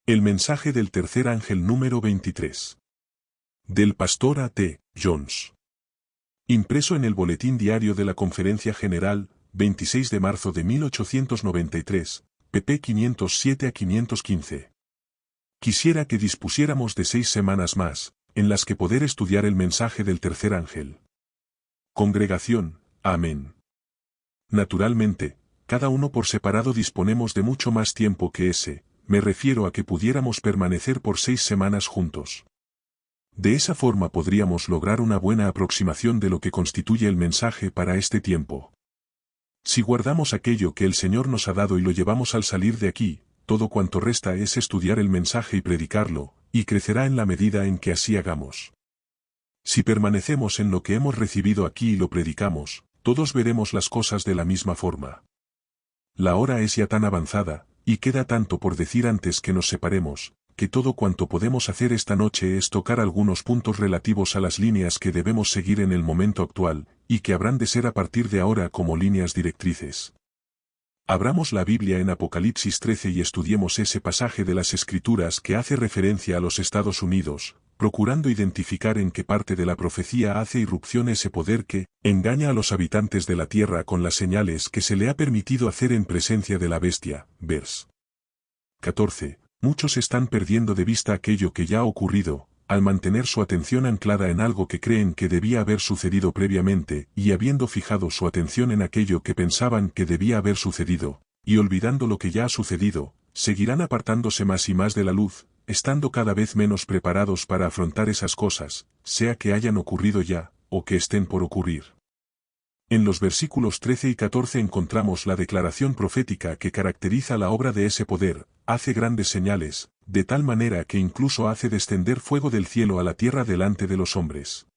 El mensaje del tercer ángel número 23. Del pastor A. T. Jones. Impreso en el Boletín Diario de la Conferencia General, 26 de marzo de 1893, pp 507 a 515. Quisiera que dispusiéramos de 6 semanas más, en las que poder estudiar el mensaje del tercer ángel. Congregación, amén. Naturalmente, cada uno por separado disponemos de mucho más tiempo que ese. Me refiero a que pudiéramos permanecer por 6 semanas juntos. De esa forma podríamos lograr una buena aproximación de lo que constituye el mensaje para este tiempo. Si guardamos aquello que el Señor nos ha dado y lo llevamos al salir de aquí, todo cuanto resta es estudiar el mensaje y predicarlo, y crecerá en la medida en que así hagamos. Si permanecemos en lo que hemos recibido aquí y lo predicamos, todos veremos las cosas de la misma forma. La hora es ya tan avanzada, y queda tanto por decir antes que nos separemos, que todo cuanto podemos hacer esta noche es tocar algunos puntos relativos a las líneas que debemos seguir en el momento actual, y que habrán de ser a partir de ahora como líneas directrices. Abramos la Biblia en Apocalipsis 13 y estudiemos ese pasaje de las Escrituras que hace referencia a los Estados Unidos, procurando identificar en qué parte de la profecía hace irrupción ese poder que engaña a los habitantes de la tierra con las señales que se le ha permitido hacer en presencia de la bestia. Vers. 14. Muchos están perdiendo de vista aquello que ya ha ocurrido, al mantener su atención anclada en algo que creen que debía haber sucedido previamente, y habiendo fijado su atención en aquello que pensaban que debía haber sucedido, y olvidando lo que ya ha sucedido, seguirán apartándose más y más de la luz, estando cada vez menos preparados para afrontar esas cosas, sea que hayan ocurrido ya, o que estén por ocurrir. En los versículos 13 y 14 encontramos la declaración profética que caracteriza la obra de ese poder, hace grandes señales, de tal manera que incluso hace descender fuego del cielo a la tierra delante de los hombres.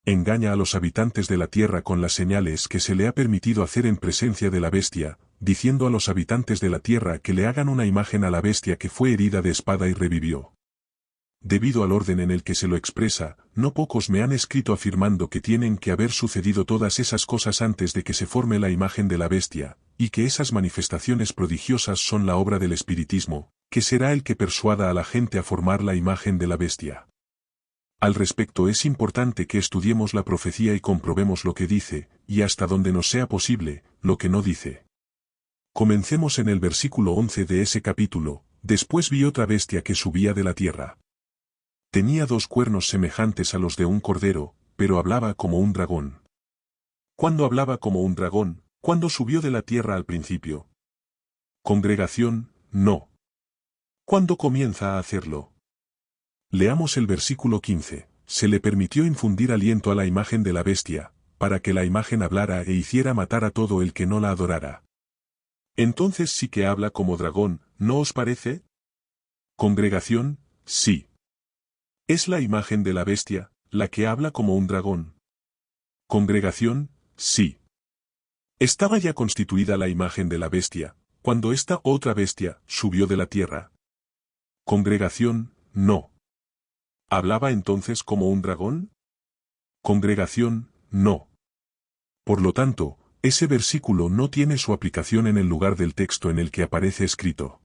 Engaña a los habitantes de la tierra con las señales que se le ha permitido hacer en presencia de la bestia, diciendo a los habitantes de la tierra que le hagan una imagen a la bestia que fue herida de espada y revivió. Debido al orden en el que se lo expresa, no pocos me han escrito afirmando que tienen que haber sucedido todas esas cosas antes de que se forme la imagen de la bestia, y que esas manifestaciones prodigiosas son la obra del espiritismo, que será el que persuada a la gente a formar la imagen de la bestia. Al respecto es importante que estudiemos la profecía y comprobemos lo que dice, y hasta donde nos sea posible, lo que no dice. Comencemos en el versículo 11 de ese capítulo. Después vi otra bestia que subía de la tierra. Tenía 2 cuernos semejantes a los de un cordero, pero hablaba como un dragón. ¿Cuándo hablaba como un dragón? ¿Cuándo subió de la tierra al principio? Congregación, no. ¿Cuándo comienza a hacerlo? Leamos el versículo 15. Se le permitió infundir aliento a la imagen de la bestia, para que la imagen hablara e hiciera matar a todo el que no la adorara. Entonces sí que habla como dragón, ¿no os parece? Congregación, sí. ¿Es la imagen de la bestia, la que habla como un dragón? Congregación, sí. Estaba ya constituida la imagen de la bestia, cuando esta otra bestia subió de la tierra. Congregación, no. ¿Hablaba entonces como un dragón? Congregación, no. Por lo tanto, ese versículo no tiene su aplicación en el lugar del texto en el que aparece escrito.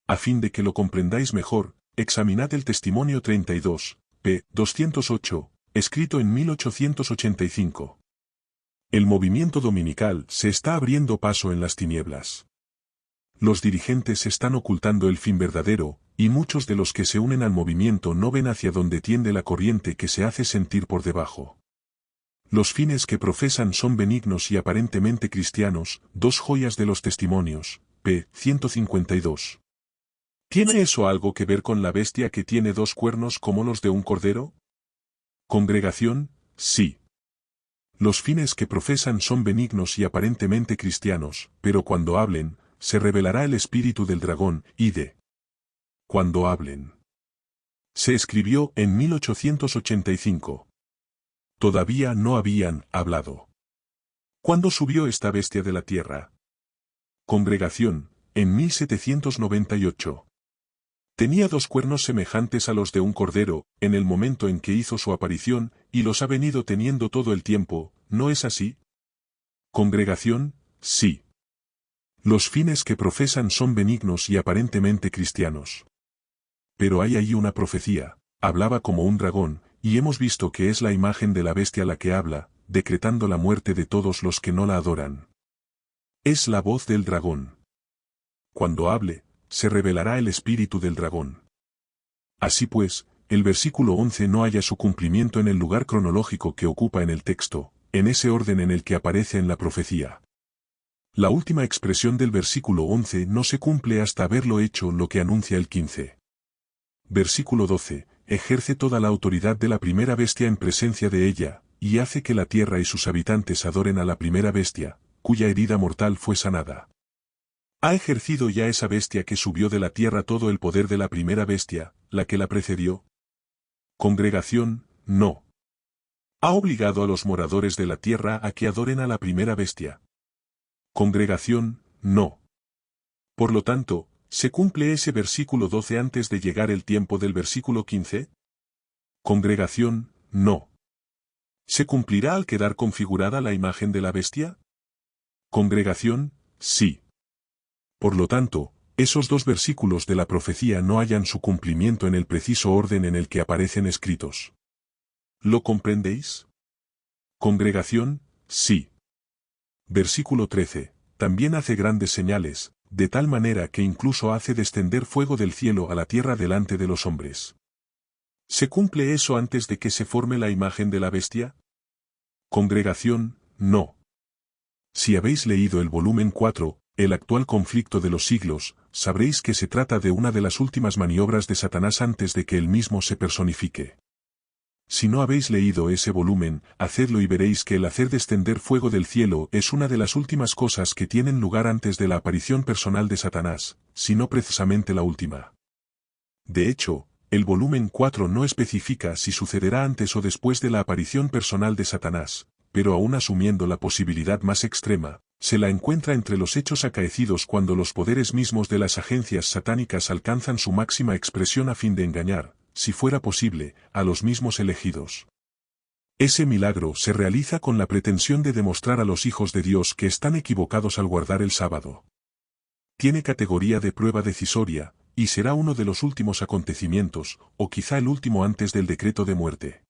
A fin de que lo comprendáis mejor, examinad el Testimonio 32, p. 208, escrito en 1885. El movimiento dominical se está abriendo paso en las tinieblas. Los dirigentes están ocultando el fin verdadero, y muchos de los que se unen al movimiento no ven hacia dónde tiende la corriente que se hace sentir por debajo. Los fines que profesan son benignos y aparentemente cristianos, 2 joyas de los testimonios, p. 152. ¿Tiene eso algo que ver con la bestia que tiene 2 cuernos como los de un cordero? Congregación, sí. Los fines que profesan son benignos y aparentemente cristianos, pero cuando hablen, se revelará el espíritu del dragón, y de cuando hablen. Se escribió en 1885. Todavía no habían hablado. ¿Cuándo subió esta bestia de la tierra? Congregación, en 1798. Tenía 2 cuernos semejantes a los de un cordero, en el momento en que hizo su aparición, y los ha venido teniendo todo el tiempo, ¿no es así? Congregación, sí. Los fines que profesan son benignos y aparentemente cristianos. Pero hay ahí una profecía, hablaba como un dragón, y hemos visto que es la imagen de la bestia la que habla, decretando la muerte de todos los que no la adoran. Es la voz del dragón. Cuando hable, se revelará el espíritu del dragón. Así pues, el versículo 11 no halla su cumplimiento en el lugar cronológico que ocupa en el texto, en ese orden en el que aparece en la profecía. La última expresión del versículo 11 no se cumple hasta haberlo hecho lo que anuncia el 15. Versículo 12, ejerce toda la autoridad de la primera bestia en presencia de ella, y hace que la tierra y sus habitantes adoren a la primera bestia, cuya herida mortal fue sanada. ¿Ha ejercido ya esa bestia que subió de la tierra todo el poder de la primera bestia, la que la precedió? Congregación, no. ¿Ha obligado a los moradores de la tierra a que adoren a la primera bestia? Congregación, no. Por lo tanto, ¿se cumple ese versículo 12 antes de llegar el tiempo del versículo 15? Congregación, no. ¿Se cumplirá al quedar configurada la imagen de la bestia? Congregación, sí. Por lo tanto, esos dos versículos de la profecía no hallan su cumplimiento en el preciso orden en el que aparecen escritos. ¿Lo comprendéis? Congregación, sí. Versículo 13, también hace grandes señales, de tal manera que incluso hace descender fuego del cielo a la tierra delante de los hombres. ¿Se cumple eso antes de que se forme la imagen de la bestia? Congregación, no. Si habéis leído el volumen 4, El actual conflicto de los siglos, sabréis que se trata de una de las últimas maniobras de Satanás antes de que él mismo se personifique. Si no habéis leído ese volumen, hacedlo y veréis que el hacer descender fuego del cielo es una de las últimas cosas que tienen lugar antes de la aparición personal de Satanás, si no precisamente la última. De hecho, el volumen 4 no especifica si sucederá antes o después de la aparición personal de Satanás, pero aún asumiendo la posibilidad más extrema, se la encuentra entre los hechos acaecidos cuando los poderes mismos de las agencias satánicas alcanzan su máxima expresión a fin de engañar, si fuera posible, a los mismos elegidos. Ese milagro se realiza con la pretensión de demostrar a los hijos de Dios que están equivocados al guardar el sábado. Tiene categoría de prueba decisoria, y será uno de los últimos acontecimientos, o quizá el último antes del decreto de muerte.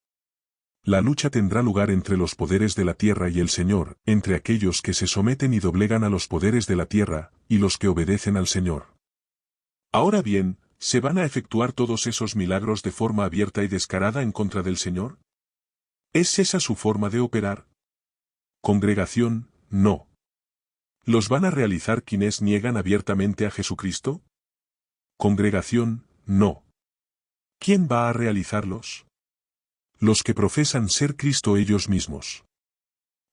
La lucha tendrá lugar entre los poderes de la tierra y el Señor, entre aquellos que se someten y doblegan a los poderes de la tierra, y los que obedecen al Señor. Ahora bien, ¿se van a efectuar todos esos milagros de forma abierta y descarada en contra del Señor? ¿Es esa su forma de operar? Congregación, no. ¿Los van a realizar quienes niegan abiertamente a Jesucristo? Congregación, no. ¿Quién va a realizarlos? Los que profesan ser Cristo ellos mismos.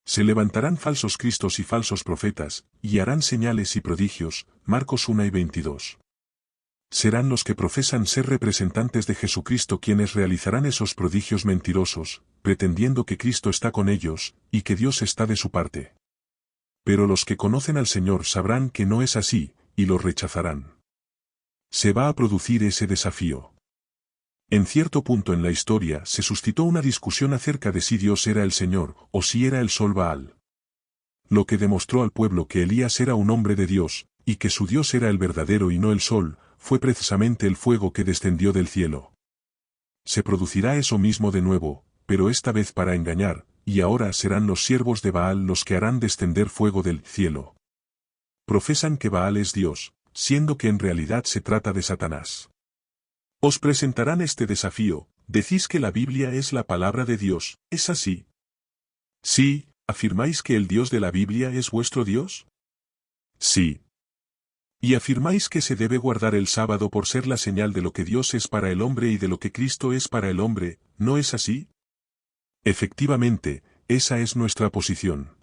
Se levantarán falsos cristos y falsos profetas, y harán señales y prodigios, Marcos 1 y 22. Serán los que profesan ser representantes de Jesucristo quienes realizarán esos prodigios mentirosos, pretendiendo que Cristo está con ellos, y que Dios está de su parte. Pero los que conocen al Señor sabrán que no es así, y los rechazarán. Se va a producir ese desafío. En cierto punto en la historia se suscitó una discusión acerca de si Dios era el Señor, o si era el sol Baal. Lo que demostró al pueblo que Elías era un hombre de Dios, y que su Dios era el verdadero y no el sol, fue precisamente el fuego que descendió del cielo. Se producirá eso mismo de nuevo, pero esta vez para engañar, y ahora serán los siervos de Baal los que harán descender fuego del cielo. Profesan que Baal es Dios, siendo que en realidad se trata de Satanás. Os presentarán este desafío, decís que la Biblia es la palabra de Dios, ¿es así? Sí, ¿afirmáis que el Dios de la Biblia es vuestro Dios? Sí. ¿Y afirmáis que se debe guardar el sábado por ser la señal de lo que Dios es para el hombre y de lo que Cristo es para el hombre, ¿no es así? Efectivamente, esa es nuestra posición.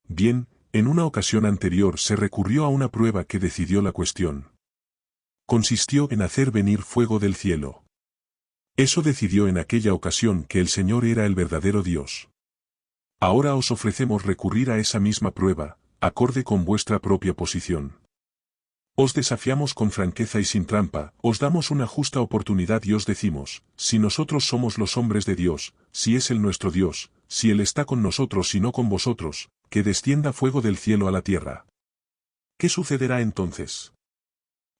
Bien, en una ocasión anterior se recurrió a una prueba que decidió la cuestión. Consistió en hacer venir fuego del cielo. Eso decidió en aquella ocasión que el Señor era el verdadero Dios. Ahora os ofrecemos recurrir a esa misma prueba, acorde con vuestra propia posición. Os desafiamos con franqueza y sin trampa, os damos una justa oportunidad y os decimos, si nosotros somos los hombres de Dios, si es Él nuestro Dios, si Él está con nosotros y no con vosotros, que descienda fuego del cielo a la tierra. ¿Qué sucederá entonces?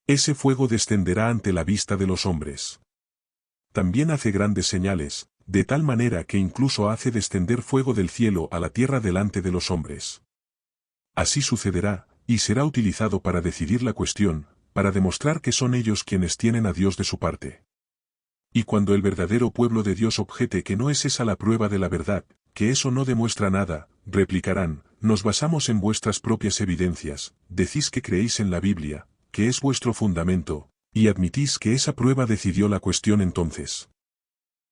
Ese fuego descenderá ante la vista de los hombres. También hace grandes señales, de tal manera que incluso hace descender fuego del cielo a la tierra delante de los hombres. Así sucederá, y será utilizado para decidir la cuestión, para demostrar que son ellos quienes tienen a Dios de su parte. Y cuando el verdadero pueblo de Dios objete que no es esa la prueba de la verdad, que eso no demuestra nada, replicarán, nos basamos en vuestras propias evidencias, decís que creéis en la Biblia, que es vuestro fundamento, y admitís que esa prueba decidió la cuestión entonces.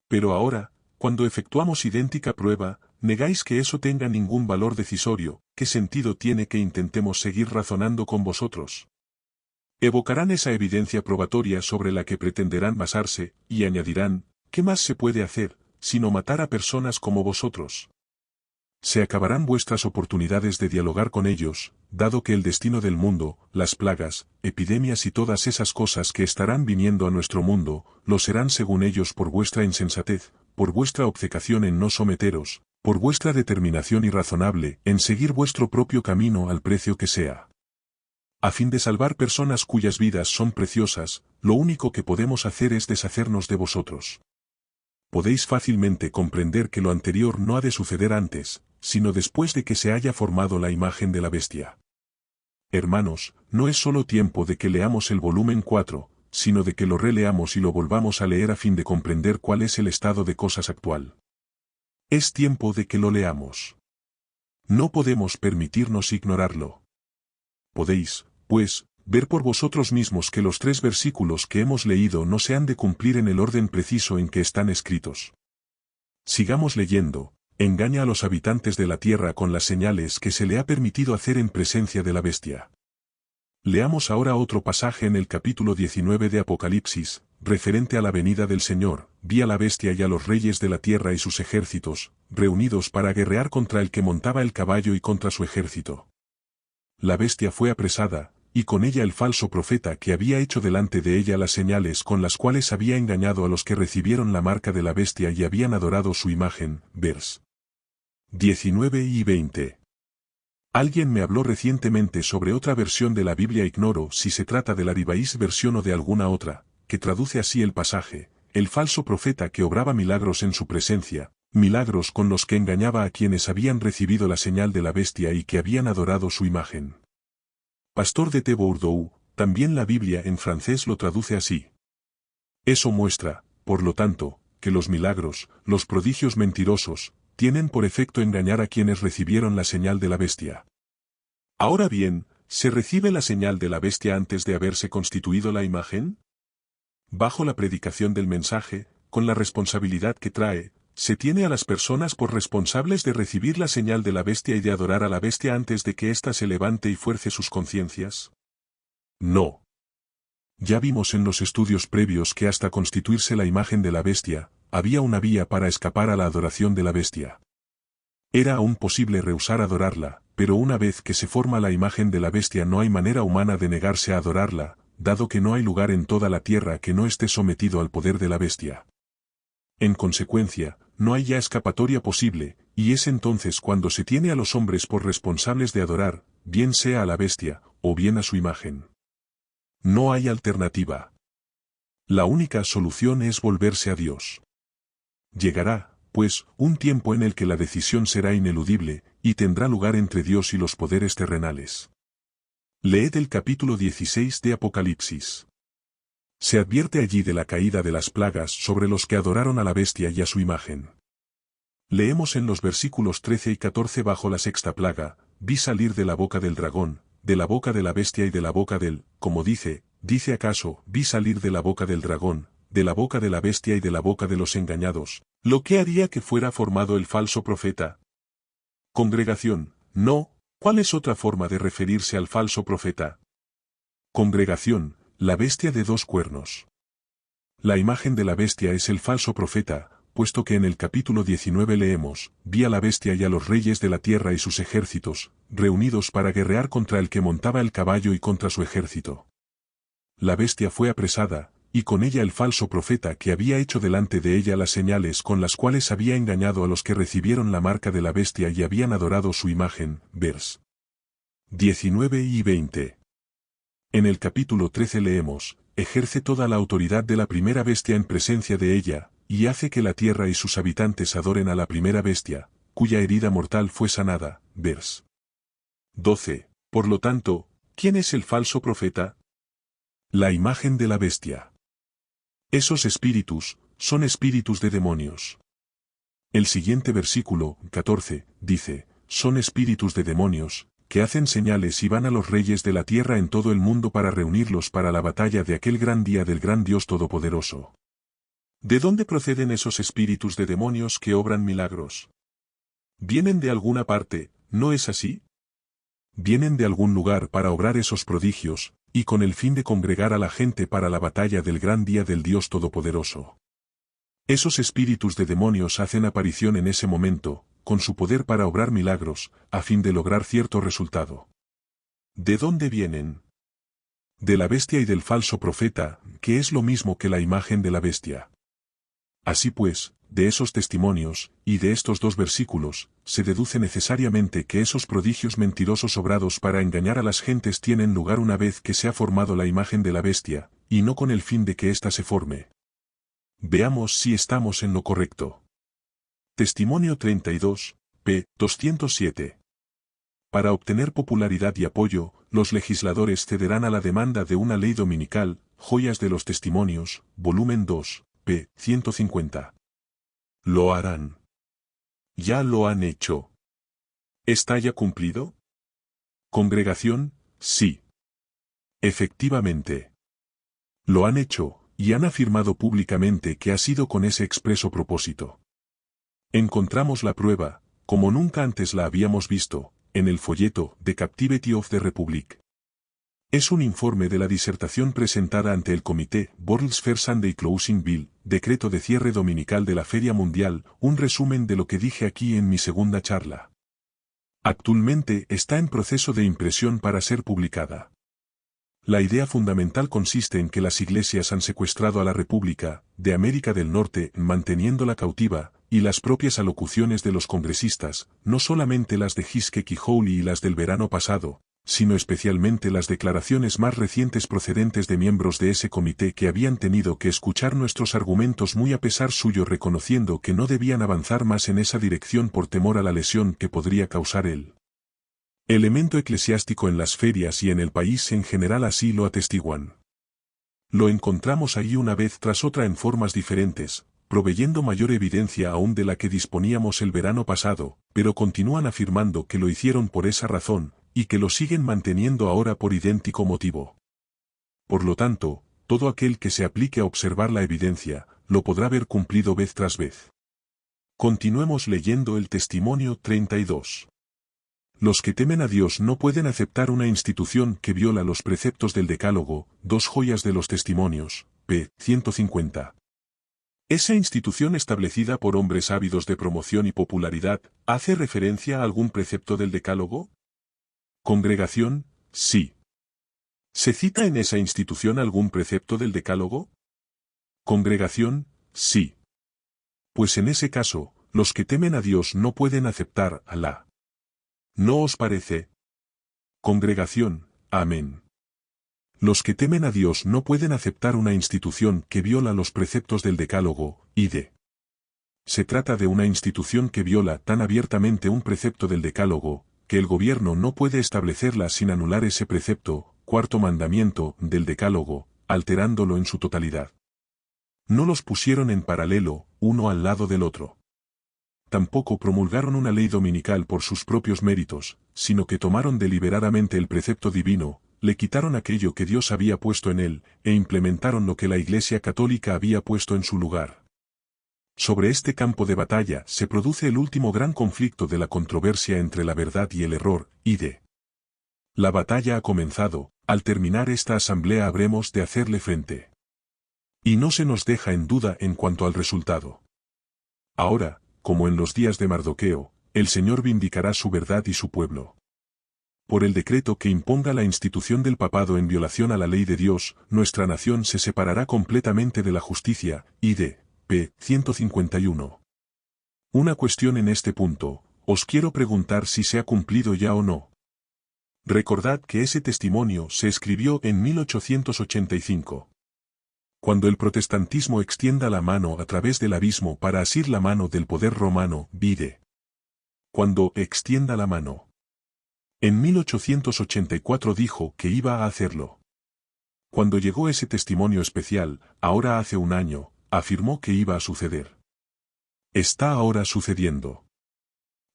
Pero ahora, cuando efectuamos idéntica prueba, negáis que eso tenga ningún valor decisorio, ¿qué sentido tiene que intentemos seguir razonando con vosotros? Evocarán esa evidencia probatoria sobre la que pretenderán basarse, y añadirán, ¿qué más se puede hacer, sino matar a personas como vosotros? Se acabarán vuestras oportunidades de dialogar con ellos, dado que el destino del mundo, las plagas, epidemias y todas esas cosas que estarán viniendo a nuestro mundo, lo serán según ellos por vuestra insensatez, por vuestra obcecación en no someteros, por vuestra determinación irrazonable en seguir vuestro propio camino al precio que sea. A fin de salvar personas cuyas vidas son preciosas, lo único que podemos hacer es deshacernos de vosotros. Podéis fácilmente comprender que lo anterior no ha de suceder antes, sino después de que se haya formado la imagen de la bestia. Hermanos, no es solo tiempo de que leamos el volumen 4, sino de que lo releamos y lo volvamos a leer a fin de comprender cuál es el estado de cosas actual. Es tiempo de que lo leamos. No podemos permitirnos ignorarlo. Podéis, pues, ver por vosotros mismos que los 3 versículos que hemos leído no se han de cumplir en el orden preciso en que están escritos. Sigamos leyendo. Engaña a los habitantes de la tierra con las señales que se le ha permitido hacer en presencia de la bestia. Leamos ahora otro pasaje en el capítulo 19 de Apocalipsis, referente a la venida del Señor. Vi a la bestia y a los reyes de la tierra y sus ejércitos, reunidos para guerrear contra el que montaba el caballo y contra su ejército. La bestia fue apresada, y con ella el falso profeta que había hecho delante de ella las señales con las cuales había engañado a los que recibieron la marca de la bestia y habían adorado su imagen. Vers. 19 y 20. Alguien me habló recientemente sobre otra versión de la Biblia, ignoro si se trata de la Rivaís versión o de alguna otra, que traduce así el pasaje, el falso profeta que obraba milagros en su presencia, milagros con los que engañaba a quienes habían recibido la señal de la bestia y que habían adorado su imagen. Pastor de Bourdieu, también la Biblia en francés lo traduce así. Eso muestra, por lo tanto, que los milagros, los prodigios mentirosos, tienen por efecto engañar a quienes recibieron la señal de la bestia. Ahora bien, ¿se recibe la señal de la bestia antes de haberse constituido la imagen? Bajo la predicación del mensaje, con la responsabilidad que trae, ¿se tiene a las personas por responsables de recibir la señal de la bestia y de adorar a la bestia antes de que ésta se levante y fuerce sus conciencias? No. Ya vimos en los estudios previos que hasta constituirse la imagen de la bestia, había una vía para escapar a la adoración de la bestia. Era aún posible rehusar adorarla, pero una vez que se forma la imagen de la bestia no hay manera humana de negarse a adorarla, dado que no hay lugar en toda la tierra que no esté sometido al poder de la bestia. En consecuencia, no hay ya escapatoria posible, y es entonces cuando se tiene a los hombres por responsables de adorar, bien sea a la bestia, o bien a su imagen. No hay alternativa. La única solución es volverse a Dios. Llegará, pues, un tiempo en el que la decisión será ineludible, y tendrá lugar entre Dios y los poderes terrenales. Leed el capítulo 16 de Apocalipsis. Se advierte allí de la caída de las plagas sobre los que adoraron a la bestia y a su imagen. Leemos en los versículos 13 y 14 bajo la 6ª plaga, vi salir de la boca del dragón, de la boca de la bestia y de la boca del, como dice acaso, vi salir de la boca del dragón, de la boca de la bestia y de la boca de los engañados, lo que haría que fuera formado el falso profeta. Congregación, no, ¿cuál es otra forma de referirse al falso profeta? Congregación, la bestia de 2 cuernos. La imagen de la bestia es el falso profeta, puesto que en el capítulo 19 leemos, vi a la bestia y a los reyes de la tierra y sus ejércitos, reunidos para guerrear contra el que montaba el caballo y contra su ejército. La bestia fue apresada, y con ella el falso profeta que había hecho delante de ella las señales con las cuales había engañado a los que recibieron la marca de la bestia y habían adorado su imagen. Vers. 19 y 20. En el capítulo 13 leemos, ejerce toda la autoridad de la primera bestia en presencia de ella, y hace que la tierra y sus habitantes adoren a la primera bestia, cuya herida mortal fue sanada. Vers. 12. Por lo tanto, ¿quién es el falso profeta? La imagen de la bestia. Esos espíritus, son espíritus de demonios. El siguiente versículo, 14, dice, son espíritus de demonios, que hacen señales y van a los reyes de la tierra en todo el mundo para reunirlos para la batalla de aquel gran día del gran Dios Todopoderoso. ¿De dónde proceden esos espíritus de demonios que obran milagros? ¿Vienen de alguna parte, no es así? Vienen de algún lugar para obrar esos prodigios, y con el fin de congregar a la gente para la batalla del gran día del Dios Todopoderoso. Esos espíritus de demonios hacen aparición en ese momento, con su poder para obrar milagros, a fin de lograr cierto resultado. ¿De dónde vienen? De la bestia y del falso profeta, que es lo mismo que la imagen de la bestia. Así pues, de esos testimonios, y de estos dos versículos, se deduce necesariamente que esos prodigios mentirosos obrados para engañar a las gentes tienen lugar una vez que se ha formado la imagen de la bestia, y no con el fin de que ésta se forme. Veamos si estamos en lo correcto. Testimonio 32, p. 207. Para obtener popularidad y apoyo, los legisladores cederán a la demanda de una ley dominical, Joyas de los Testimonios, volumen 2, p. 150. Lo harán. Ya lo han hecho. ¿Está ya cumplido? Congregación, sí. Efectivamente. Lo han hecho, y han afirmado públicamente que ha sido con ese expreso propósito. Encontramos la prueba, como nunca antes la habíamos visto, en el folleto The Captivity of the Republic. Es un informe de la disertación presentada ante el comité World's Fair Sunday Closing Bill, decreto de cierre dominical de la Feria Mundial, un resumen de lo que dije aquí en mi segunda charla. Actualmente está en proceso de impresión para ser publicada. La idea fundamental consiste en que las iglesias han secuestrado a la República de América del Norte manteniéndola cautiva, y las propias alocuciones de los congresistas, no solamente las de Hiskek y Hawley y las del verano pasado, sino especialmente las declaraciones más recientes procedentes de miembros de ese comité que habían tenido que escuchar nuestros argumentos muy a pesar suyo reconociendo que no debían avanzar más en esa dirección por temor a la lesión que podría causar el elemento eclesiástico en las ferias y en el país en general así lo atestiguan. Lo encontramos ahí una vez tras otra en formas diferentes, proveyendo mayor evidencia aún de la que disponíamos el verano pasado, pero continúan afirmando que lo hicieron por esa razón, y que lo siguen manteniendo ahora por idéntico motivo. Por lo tanto, todo aquel que se aplique a observar la evidencia, lo podrá ver cumplido vez tras vez. Continuemos leyendo el testimonio 32. Los que temen a Dios no pueden aceptar una institución que viola los preceptos del Decálogo, dos joyas de los testimonios, p. 150. ¿Esa institución establecida por hombres ávidos de promoción y popularidad, hace referencia a algún precepto del Decálogo? Congregación, sí. ¿Se cita en esa institución algún precepto del Decálogo? Congregación, sí. Pues en ese caso, los que temen a Dios no pueden aceptar a Alá. ¿No os parece? Congregación, amén. Los que temen a Dios no pueden aceptar una institución que viola los preceptos del Decálogo, id. Se trata de una institución que viola tan abiertamente un precepto del Decálogo, que el gobierno no puede establecerla sin anular ese precepto, cuarto mandamiento, del Decálogo, alterándolo en su totalidad. No los pusieron en paralelo, uno al lado del otro. Tampoco promulgaron una ley dominical por sus propios méritos, sino que tomaron deliberadamente el precepto divino, le quitaron aquello que Dios había puesto en él, e implementaron lo que la Iglesia Católica había puesto en su lugar. Sobre este campo de batalla se produce el último gran conflicto de la controversia entre la verdad y el error, id. La batalla ha comenzado, al terminar esta asamblea habremos de hacerle frente. Y no se nos deja en duda en cuanto al resultado. Ahora, como en los días de Mardoqueo, el Señor vindicará su verdad y su pueblo. Por el decreto que imponga la institución del papado en violación a la ley de Dios, nuestra nación se separará completamente de la justicia, id. p. 151. Una cuestión en este punto, os quiero preguntar si se ha cumplido ya o no. Recordad que ese testimonio se escribió en 1885. Cuando el protestantismo extienda la mano a través del abismo para asir la mano del poder romano, vide. Cuando extienda la mano. En 1884 dijo que iba a hacerlo. Cuando llegó ese testimonio especial, ahora hace un año, afirmó que iba a suceder. Está ahora sucediendo.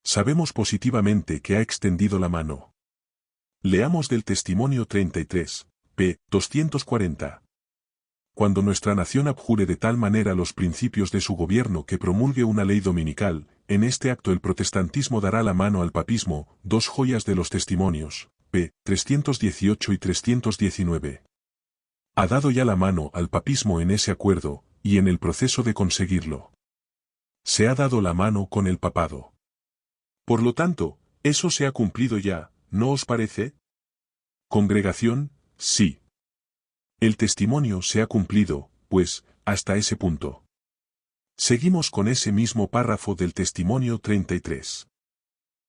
Sabemos positivamente que ha extendido la mano. Leamos del testimonio 33, p. 240. Cuando nuestra nación abjure de tal manera los principios de su gobierno que promulgue una ley dominical, en este acto el protestantismo dará la mano al papismo, dos joyas de los testimonios, p. 318 y 319. Ha dado ya la mano al papismo en ese acuerdo, y en el proceso de conseguirlo. Se ha dado la mano con el papado. Por lo tanto, eso se ha cumplido ya, ¿no os parece? Congregación, sí. El testimonio se ha cumplido, pues, hasta ese punto. Seguimos con ese mismo párrafo del testimonio 33.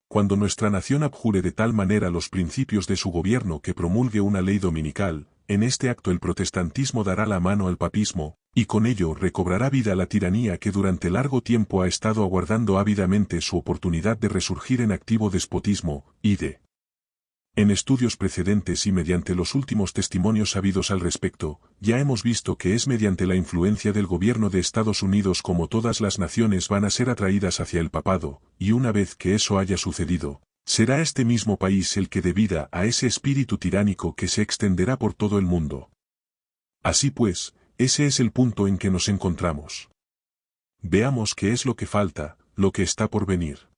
Cuando nuestra nación abjure de tal manera los principios de su gobierno que promulgue una ley dominical, en este acto el protestantismo dará la mano al papismo, y con ello recobrará vida la tiranía que durante largo tiempo ha estado aguardando ávidamente su oportunidad de resurgir en activo despotismo, ide. En estudios precedentes y mediante los últimos testimonios habidos al respecto, ya hemos visto que es mediante la influencia del gobierno de Estados Unidos como todas las naciones van a ser atraídas hacia el papado, y una vez que eso haya sucedido, será este mismo país el que dé vida a ese espíritu tiránico que se extenderá por todo el mundo. Así pues, ese es el punto en que nos encontramos. Veamos qué es lo que falta, lo que está por venir.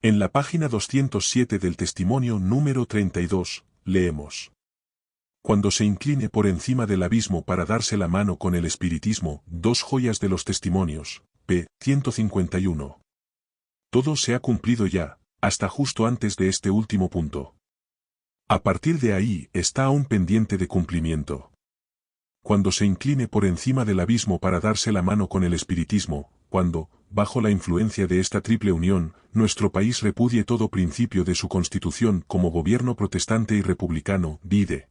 En la página 207 del testimonio número 32, leemos. Cuando se incline por encima del abismo para darse la mano con el espiritismo, dos joyas de los testimonios, p. 151. Todo se ha cumplido ya, hasta justo antes de este último punto. A partir de ahí está aún pendiente de cumplimiento. Cuando se incline por encima del abismo para darse la mano con el espiritismo, cuando, bajo la influencia de esta triple unión, nuestro país repudie todo principio de su constitución como gobierno protestante y republicano, vide.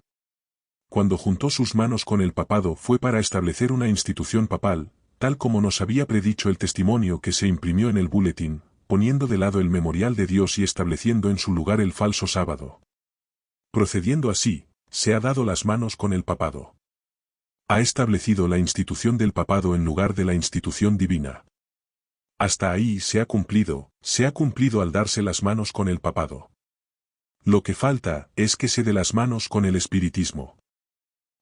Cuando juntó sus manos con el papado fue para establecer una institución papal, tal como nos había predicho el testimonio que se imprimió en el buletín, poniendo de lado el memorial de Dios y estableciendo en su lugar el falso sábado. Procediendo así, se ha dado las manos con el papado. Ha establecido la institución del papado en lugar de la institución divina. Hasta ahí se ha cumplido al darse las manos con el papado. Lo que falta es que se dé las manos con el espiritismo.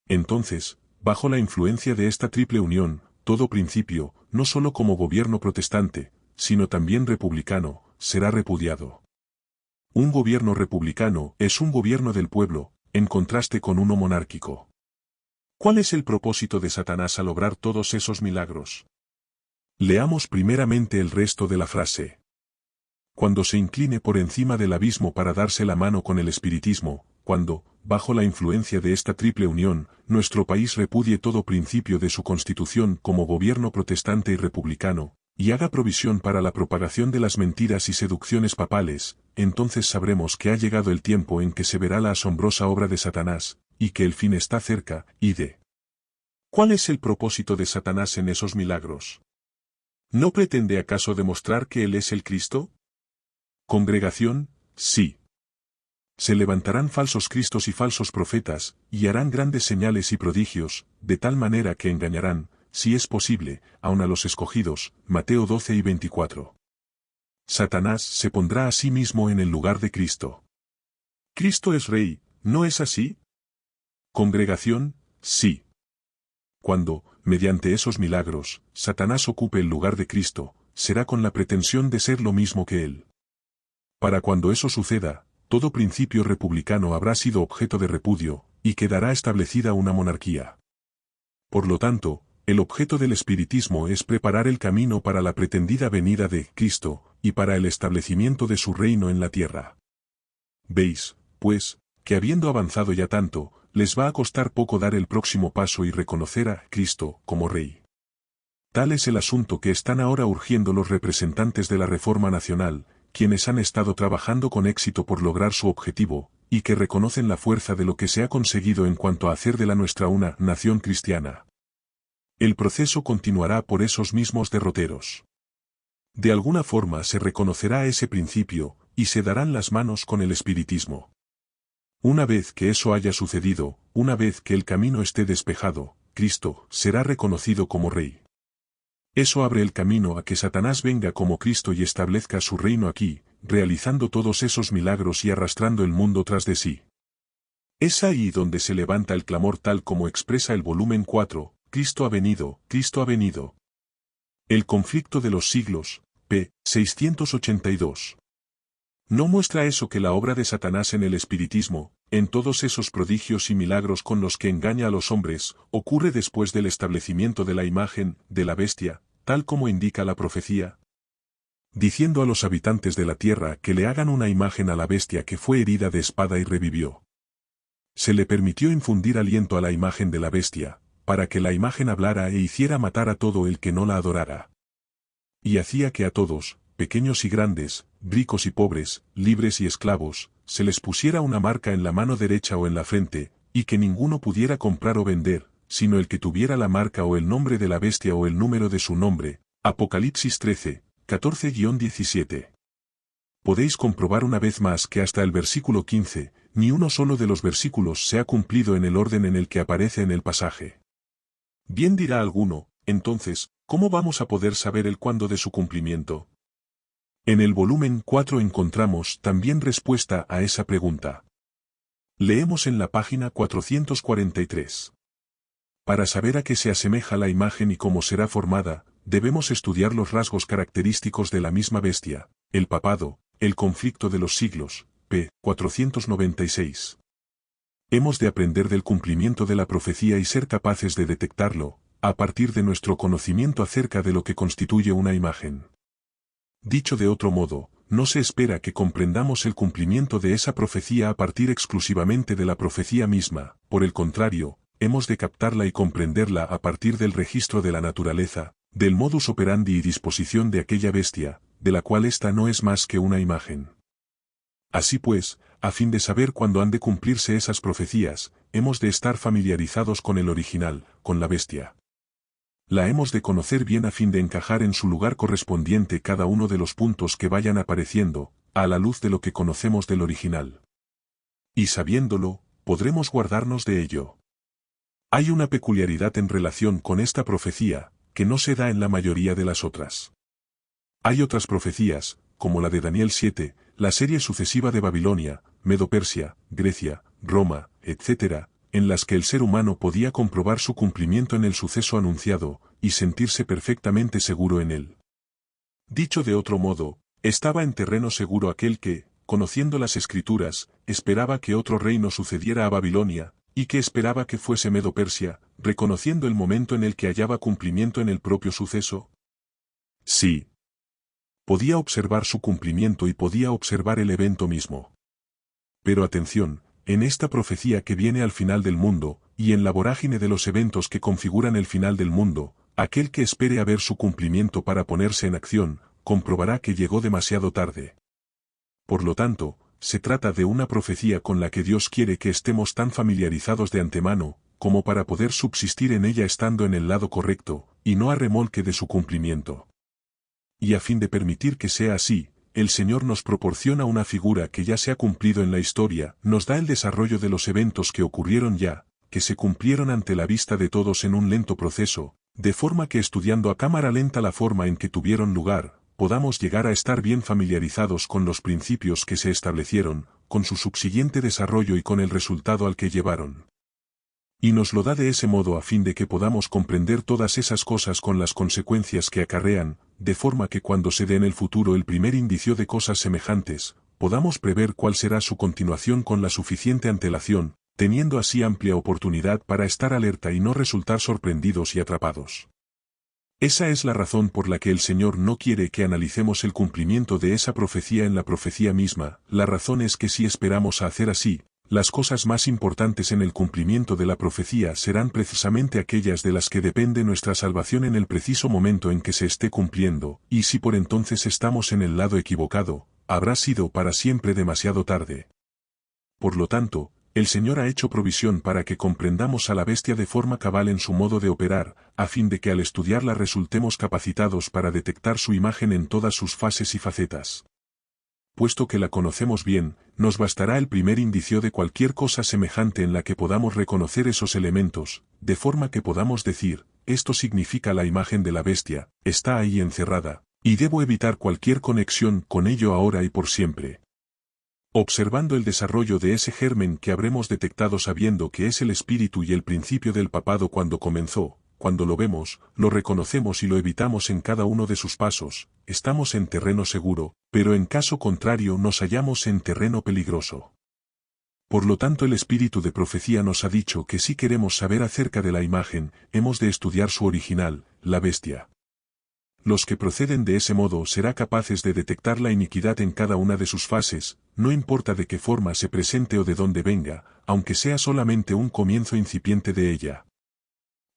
Entonces, bajo la influencia de esta triple unión, todo principio, no solo como gobierno protestante, sino también republicano, será repudiado. Un gobierno republicano es un gobierno del pueblo, en contraste con uno monárquico. ¿Cuál es el propósito de Satanás al obrar todos esos milagros? Leamos primeramente el resto de la frase. Cuando se incline por encima del abismo para darse la mano con el espiritismo, cuando, bajo la influencia de esta triple unión, nuestro país repudie todo principio de su constitución como gobierno protestante y republicano, y haga provisión para la propagación de las mentiras y seducciones papales, entonces sabremos que ha llegado el tiempo en que se verá la asombrosa obra de Satanás, y que el fin está cerca, ide. ¿Cuál es el propósito de Satanás en esos milagros? ¿No pretende acaso demostrar que Él es el Cristo? Congregación, sí. Se levantarán falsos cristos y falsos profetas, y harán grandes señales y prodigios, de tal manera que engañarán, si es posible, aun a los escogidos, Mateo 12 y 24. Satanás se pondrá a sí mismo en el lugar de Cristo. Cristo es Rey, ¿no es así? Congregación, sí. Cuando, mediante esos milagros, Satanás ocupe el lugar de Cristo, será con la pretensión de ser lo mismo que Él. Para cuando eso suceda, todo principio republicano habrá sido objeto de repudio, y quedará establecida una monarquía. Por lo tanto, el objeto del espiritismo es preparar el camino para la pretendida venida de Cristo, y para el establecimiento de su reino en la tierra. Veis, pues, que habiendo avanzado ya tanto, les va a costar poco dar el próximo paso y reconocer a Cristo como Rey. Tal es el asunto que están ahora urgiendo los representantes de la Reforma Nacional, quienes han estado trabajando con éxito por lograr su objetivo, y que reconocen la fuerza de lo que se ha conseguido en cuanto a hacer de la nuestra una nación cristiana. El proceso continuará por esos mismos derroteros. De alguna forma se reconocerá ese principio, y se darán las manos con el espiritismo. Una vez que eso haya sucedido, una vez que el camino esté despejado, Cristo será reconocido como Rey. Eso abre el camino a que Satanás venga como Cristo y establezca su reino aquí, realizando todos esos milagros y arrastrando el mundo tras de sí. Es ahí donde se levanta el clamor tal como expresa el volumen 4, Cristo ha venido, Cristo ha venido. El conflicto de los siglos, p. 682. ¿No muestra eso que la obra de Satanás en el espiritismo, en todos esos prodigios y milagros con los que engaña a los hombres, ocurre después del establecimiento de la imagen, de la bestia, tal como indica la profecía? Diciendo a los habitantes de la tierra que le hagan una imagen a la bestia que fue herida de espada y revivió. Se le permitió infundir aliento a la imagen de la bestia, para que la imagen hablara e hiciera matar a todo el que no la adorara. Y hacía que a todos, pequeños y grandes, ricos y pobres, libres y esclavos, se les pusiera una marca en la mano derecha o en la frente, y que ninguno pudiera comprar o vender, sino el que tuviera la marca o el nombre de la bestia o el número de su nombre. Apocalipsis 13, 14-17. Podéis comprobar una vez más que hasta el versículo 15, ni uno solo de los versículos se ha cumplido en el orden en el que aparece en el pasaje. Bien dirá alguno, entonces, ¿cómo vamos a poder saber el cuándo de su cumplimiento? En el volumen 4 encontramos también respuesta a esa pregunta. Leemos en la página 443. Para saber a qué se asemeja la imagen y cómo será formada, debemos estudiar los rasgos característicos de la misma bestia, el papado, el conflicto de los siglos, p. 496. Hemos de aprender del cumplimiento de la profecía y ser capaces de detectarlo, a partir de nuestro conocimiento acerca de lo que constituye una imagen. Dicho de otro modo, no se espera que comprendamos el cumplimiento de esa profecía a partir exclusivamente de la profecía misma, por el contrario, hemos de captarla y comprenderla a partir del registro de la naturaleza, del modus operandi y disposición de aquella bestia, de la cual ésta no es más que una imagen. Así pues, a fin de saber cuándo han de cumplirse esas profecías, hemos de estar familiarizados con el original, con la bestia. La hemos de conocer bien a fin de encajar en su lugar correspondiente cada uno de los puntos que vayan apareciendo, a la luz de lo que conocemos del original. Y sabiéndolo, podremos guardarnos de ello. Hay una peculiaridad en relación con esta profecía, que no se da en la mayoría de las otras. Hay otras profecías, como la de Daniel 7, la serie sucesiva de Babilonia, Medo-Persia, Grecia, Roma, etc., en las que el ser humano podía comprobar su cumplimiento en el suceso anunciado, y sentirse perfectamente seguro en él. Dicho de otro modo, estaba en terreno seguro aquel que, conociendo las Escrituras, esperaba que otro reino sucediera a Babilonia, y que esperaba que fuese Medo-Persia, reconociendo el momento en el que hallaba cumplimiento en el propio suceso. Sí. Podía observar su cumplimiento y podía observar el evento mismo. Pero atención, en esta profecía que viene al final del mundo, y en la vorágine de los eventos que configuran el final del mundo, aquel que espere a ver su cumplimiento para ponerse en acción, comprobará que llegó demasiado tarde. Por lo tanto, se trata de una profecía con la que Dios quiere que estemos tan familiarizados de antemano, como para poder subsistir en ella estando en el lado correcto, y no a remolque de su cumplimiento. Y a fin de permitir que sea así, el Señor nos proporciona una figura que ya se ha cumplido en la historia, nos da el desarrollo de los eventos que ocurrieron ya, que se cumplieron ante la vista de todos en un lento proceso, de forma que estudiando a cámara lenta la forma en que tuvieron lugar, podamos llegar a estar bien familiarizados con los principios que se establecieron, con su subsiguiente desarrollo y con el resultado al que llevaron. Y nos lo da de ese modo a fin de que podamos comprender todas esas cosas con las consecuencias que acarrean, de forma que cuando se dé en el futuro el primer indicio de cosas semejantes, podamos prever cuál será su continuación con la suficiente antelación, teniendo así amplia oportunidad para estar alerta y no resultar sorprendidos y atrapados. Esa es la razón por la que el Señor no quiere que analicemos el cumplimiento de esa profecía en la profecía misma. La razón es que si esperamos a hacer así, las cosas más importantes en el cumplimiento de la profecía serán precisamente aquellas de las que depende nuestra salvación en el preciso momento en que se esté cumpliendo, y si por entonces estamos en el lado equivocado, habrá sido para siempre demasiado tarde. Por lo tanto, el Señor ha hecho provisión para que comprendamos a la bestia de forma cabal en su modo de operar, a fin de que al estudiarla resultemos capacitados para detectar su imagen en todas sus fases y facetas. Puesto que la conocemos bien, nos bastará el primer indicio de cualquier cosa semejante en la que podamos reconocer esos elementos, de forma que podamos decir, esto significa la imagen de la bestia, está ahí encerrada, y debo evitar cualquier conexión con ello ahora y por siempre. Observando el desarrollo de ese germen que habremos detectado sabiendo que es el espíritu y el principio del papado cuando comenzó, cuando lo vemos, lo reconocemos y lo evitamos en cada uno de sus pasos, estamos en terreno seguro, pero en caso contrario nos hallamos en terreno peligroso. Por lo tanto el espíritu de profecía nos ha dicho que si queremos saber acerca de la imagen, hemos de estudiar su original, la bestia. Los que proceden de ese modo serán capaces de detectar la iniquidad en cada una de sus fases, no importa de qué forma se presente o de dónde venga, aunque sea solamente un comienzo incipiente de ella.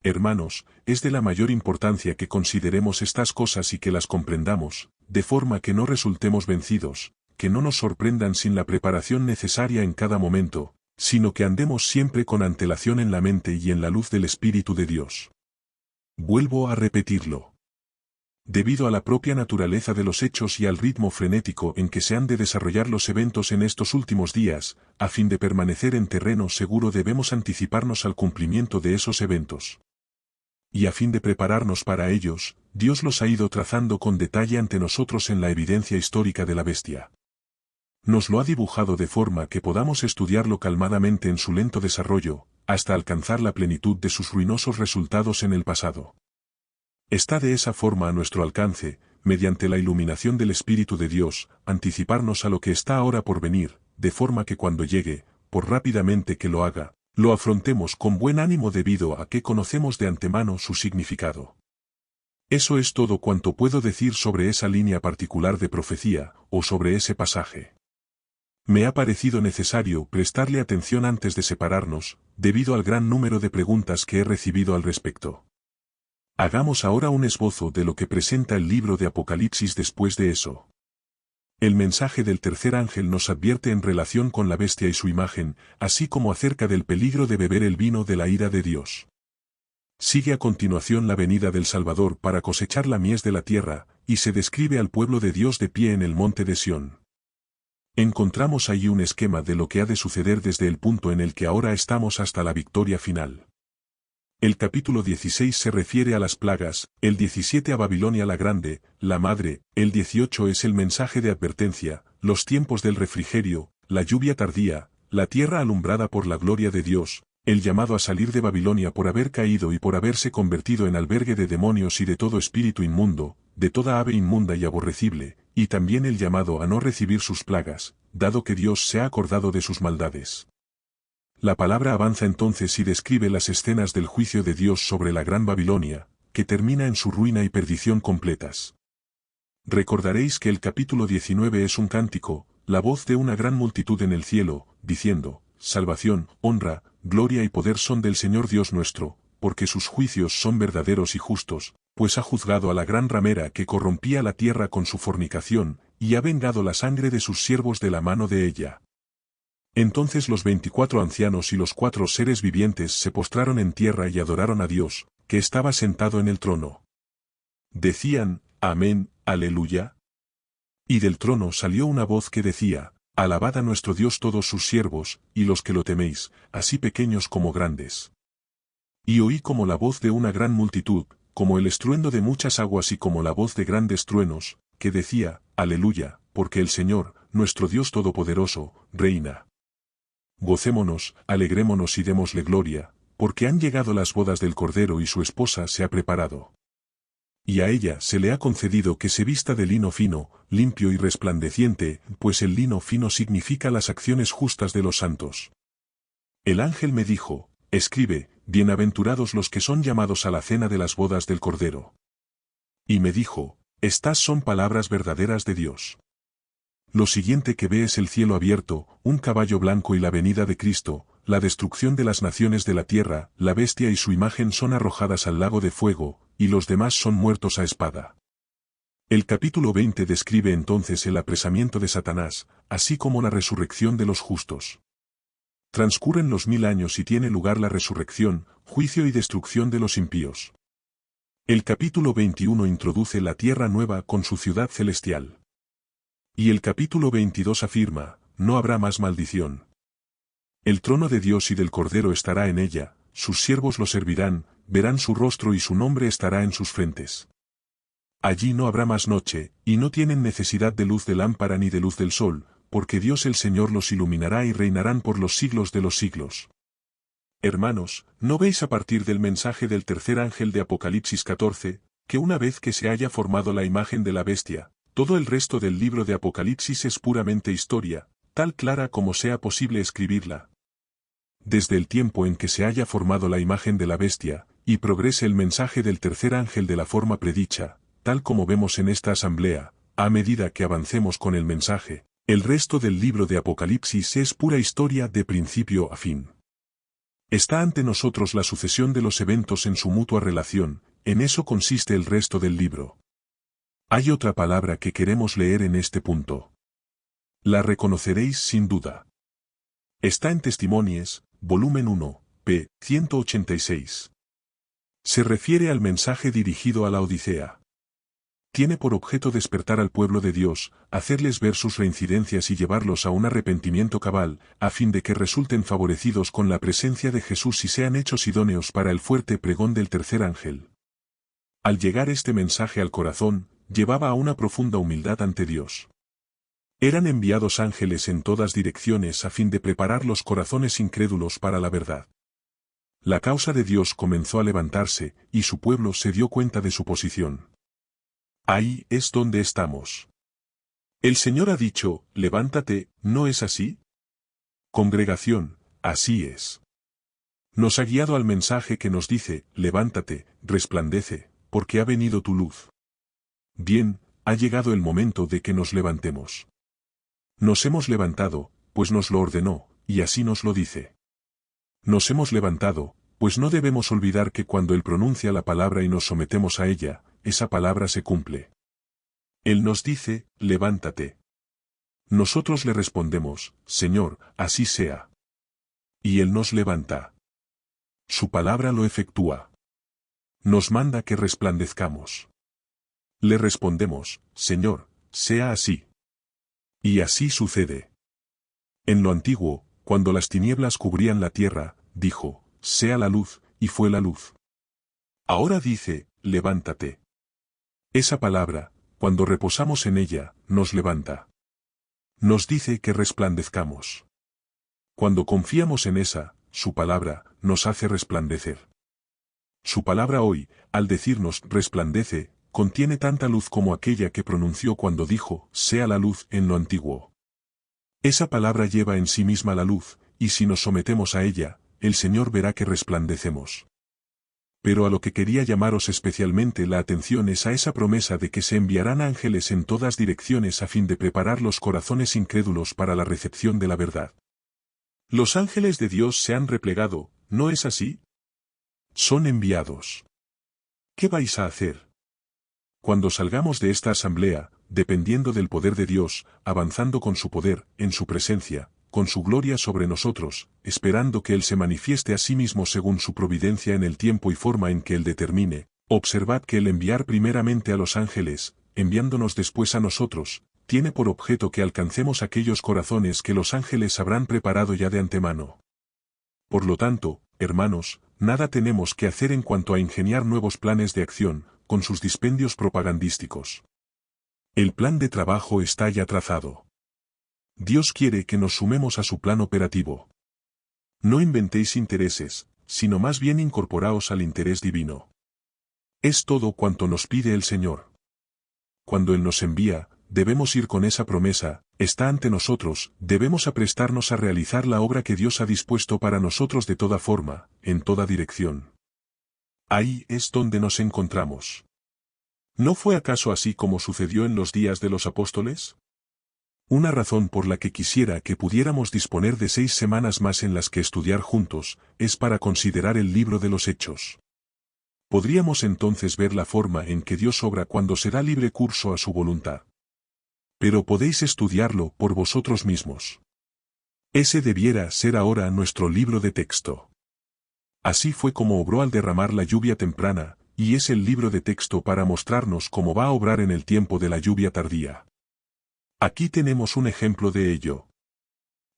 Hermanos, es de la mayor importancia que consideremos estas cosas y que las comprendamos, de forma que no resultemos vencidos, que no nos sorprendan sin la preparación necesaria en cada momento, sino que andemos siempre con antelación en la mente y en la luz del Espíritu de Dios. Vuelvo a repetirlo. Debido a la propia naturaleza de los hechos y al ritmo frenético en que se han de desarrollar los eventos en estos últimos días, a fin de permanecer en terreno seguro debemos anticiparnos al cumplimiento de esos eventos. Y a fin de prepararnos para ellos, Dios los ha ido trazando con detalle ante nosotros en la evidencia histórica de la bestia. Nos lo ha dibujado de forma que podamos estudiarlo calmadamente en su lento desarrollo, hasta alcanzar la plenitud de sus ruinosos resultados en el pasado. Está de esa forma a nuestro alcance, mediante la iluminación del Espíritu de Dios, anticiparnos a lo que está ahora por venir, de forma que cuando llegue, por rápidamente que lo haga, lo afrontemos con buen ánimo debido a que conocemos de antemano su significado. Eso es todo cuanto puedo decir sobre esa línea particular de profecía, o sobre ese pasaje. Me ha parecido necesario prestarle atención antes de separarnos, debido al gran número de preguntas que he recibido al respecto. Hagamos ahora un esbozo de lo que presenta el libro de Apocalipsis después de eso. El mensaje del tercer ángel nos advierte en relación con la bestia y su imagen, así como acerca del peligro de beber el vino de la ira de Dios. Sigue a continuación la venida del Salvador para cosechar la mies de la tierra, y se describe al pueblo de Dios de pie en el monte de Sión. Encontramos allí un esquema de lo que ha de suceder desde el punto en el que ahora estamos hasta la victoria final. El capítulo 16 se refiere a las plagas, el 17 a Babilonia la Grande, la Madre, el 18 es el mensaje de advertencia, los tiempos del refrigerio, la lluvia tardía, la tierra alumbrada por la gloria de Dios, el llamado a salir de Babilonia por haber caído y por haberse convertido en albergue de demonios y de todo espíritu inmundo, de toda ave inmunda y aborrecible, y también el llamado a no recibir sus plagas, dado que Dios se ha acordado de sus maldades. La palabra avanza entonces y describe las escenas del juicio de Dios sobre la Gran Babilonia, que termina en su ruina y perdición completas. Recordaréis que el capítulo 19 es un cántico, la voz de una gran multitud en el cielo, diciendo, salvación, honra, gloria y poder son del Señor Dios nuestro, porque sus juicios son verdaderos y justos, pues ha juzgado a la gran ramera que corrompía la tierra con su fornicación, y ha vengado la sangre de sus siervos de la mano de ella. Entonces los 24 ancianos y los 4 seres vivientes se postraron en tierra y adoraron a Dios, que estaba sentado en el trono. Decían, Amén, Aleluya. Y del trono salió una voz que decía, Alabad a nuestro Dios todos sus siervos, y los que lo teméis, así pequeños como grandes. Y oí como la voz de una gran multitud, como el estruendo de muchas aguas y como la voz de grandes truenos, que decía, Aleluya, porque el Señor, nuestro Dios Todopoderoso, reina. Gocémonos, alegrémonos y démosle gloria, porque han llegado las bodas del Cordero y su esposa se ha preparado. Y a ella se le ha concedido que se vista de lino fino, limpio y resplandeciente, pues el lino fino significa las acciones justas de los santos. El ángel me dijo, escribe, bienaventurados los que son llamados a la cena de las bodas del Cordero. Y me dijo, estas son palabras verdaderas de Dios. Lo siguiente que ve es el cielo abierto, un caballo blanco y la venida de Cristo, la destrucción de las naciones de la tierra, la bestia y su imagen son arrojadas al lago de fuego, y los demás son muertos a espada. El capítulo 20 describe entonces el apresamiento de Satanás, así como la resurrección de los justos. Transcurren los 1000 años y tiene lugar la resurrección, juicio y destrucción de los impíos. El capítulo 21 introduce la tierra nueva con su ciudad celestial. Y el capítulo 22 afirma, no habrá más maldición. El trono de Dios y del Cordero estará en ella, sus siervos lo servirán, verán su rostro y su nombre estará en sus frentes. Allí no habrá más noche, y no tienen necesidad de luz de lámpara ni de luz del sol, porque Dios el Señor los iluminará y reinarán por los siglos de los siglos. Hermanos, ¿no veis a partir del mensaje del tercer ángel de Apocalipsis 14, que una vez que se haya formado la imagen de la bestia, todo el resto del libro de Apocalipsis es puramente historia, tal clara como sea posible escribirla? Desde el tiempo en que se haya formado la imagen de la bestia, y progrese el mensaje del tercer ángel de la forma predicha, tal como vemos en esta asamblea, a medida que avancemos con el mensaje, el resto del libro de Apocalipsis es pura historia de principio a fin. Está ante nosotros la sucesión de los eventos en su mutua relación, en eso consiste el resto del libro. Hay otra palabra que queremos leer en este punto. La reconoceréis sin duda. Está en Testimonies, volumen 1, p. 186. Se refiere al mensaje dirigido a la Odisea. Tiene por objeto despertar al pueblo de Dios, hacerles ver sus reincidencias y llevarlos a un arrepentimiento cabal, a fin de que resulten favorecidos con la presencia de Jesús y sean hechos idóneos para el fuerte pregón del tercer ángel. Al llegar este mensaje al corazón, llevaba a una profunda humildad ante Dios. Eran enviados ángeles en todas direcciones a fin de preparar los corazones incrédulos para la verdad. La causa de Dios comenzó a levantarse, y su pueblo se dio cuenta de su posición. Ahí es donde estamos. El Señor ha dicho, levántate, ¿no es así? Congregación, así es. Nos ha guiado al mensaje que nos dice, levántate, resplandece, porque ha venido tu luz. Bien, ha llegado el momento de que nos levantemos. Nos hemos levantado, pues nos lo ordenó, y así nos lo dice. Nos hemos levantado, pues no debemos olvidar que cuando Él pronuncia la palabra y nos sometemos a ella, esa palabra se cumple. Él nos dice, levántate. Nosotros le respondemos, Señor, así sea. Y Él nos levanta. Su palabra lo efectúa. Nos manda que resplandezcamos. Le respondemos, Señor, sea así. Y así sucede. En lo antiguo, cuando las tinieblas cubrían la tierra, dijo, sea la luz, y fue la luz. Ahora dice, levántate. Esa palabra, cuando reposamos en ella, nos levanta. Nos dice que resplandezcamos. Cuando confiamos en esa, su palabra, nos hace resplandecer. Su palabra hoy, al decirnos resplandece, contiene tanta luz como aquella que pronunció cuando dijo, sea la luz en lo antiguo. Esa palabra lleva en sí misma la luz, y si nos sometemos a ella, el Señor verá que resplandecemos. Pero a lo que quería llamaros especialmente la atención es a esa promesa de que se enviarán ángeles en todas direcciones a fin de preparar los corazones incrédulos para la recepción de la verdad. Los ángeles de Dios se han replegado, ¿no es así? Son enviados. ¿Qué vais a hacer? Cuando salgamos de esta asamblea, dependiendo del poder de Dios, avanzando con su poder, en su presencia, con su gloria sobre nosotros, esperando que Él se manifieste a sí mismo según su providencia en el tiempo y forma en que Él determine, observad que el enviar primeramente a los ángeles, enviándonos después a nosotros, tiene por objeto que alcancemos aquellos corazones que los ángeles habrán preparado ya de antemano. Por lo tanto, hermanos, nada tenemos que hacer en cuanto a ingeniar nuevos planes de acción, con sus dispendios propagandísticos. El plan de trabajo está ya trazado. Dios quiere que nos sumemos a su plan operativo. No inventéis intereses, sino más bien incorporaos al interés divino. Es todo cuanto nos pide el Señor. Cuando Él nos envía, debemos ir con esa promesa, está ante nosotros, debemos aprestarnos a realizar la obra que Dios ha dispuesto para nosotros de toda forma, en toda dirección. Ahí es donde nos encontramos. ¿No fue acaso así como sucedió en los días de los apóstoles? Una razón por la que quisiera que pudiéramos disponer de 6 semanas más en las que estudiar juntos, es para considerar el libro de los Hechos. Podríamos entonces ver la forma en que Dios obra cuando se da libre curso a su voluntad. Pero podéis estudiarlo por vosotros mismos. Ese debiera ser ahora nuestro libro de texto. Así fue como obró al derramar la lluvia temprana, y es el libro de texto para mostrarnos cómo va a obrar en el tiempo de la lluvia tardía. Aquí tenemos un ejemplo de ello.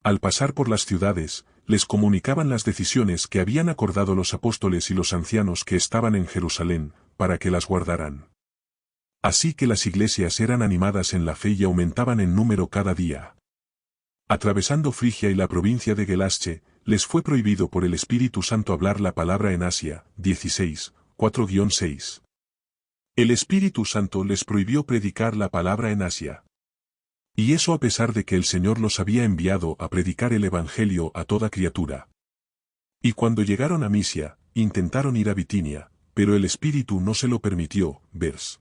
Al pasar por las ciudades, les comunicaban las decisiones que habían acordado los apóstoles y los ancianos que estaban en Jerusalén, para que las guardaran. Así que las iglesias eran animadas en la fe y aumentaban en número cada día. Atravesando Frigia y la provincia de Gelasche, les fue prohibido por el Espíritu Santo hablar la palabra en Asia. 16, 4-6. El Espíritu Santo les prohibió predicar la palabra en Asia. Y eso a pesar de que el Señor los había enviado a predicar el Evangelio a toda criatura. Y cuando llegaron a Misia, intentaron ir a Bitinia, pero el Espíritu no se lo permitió. Vers.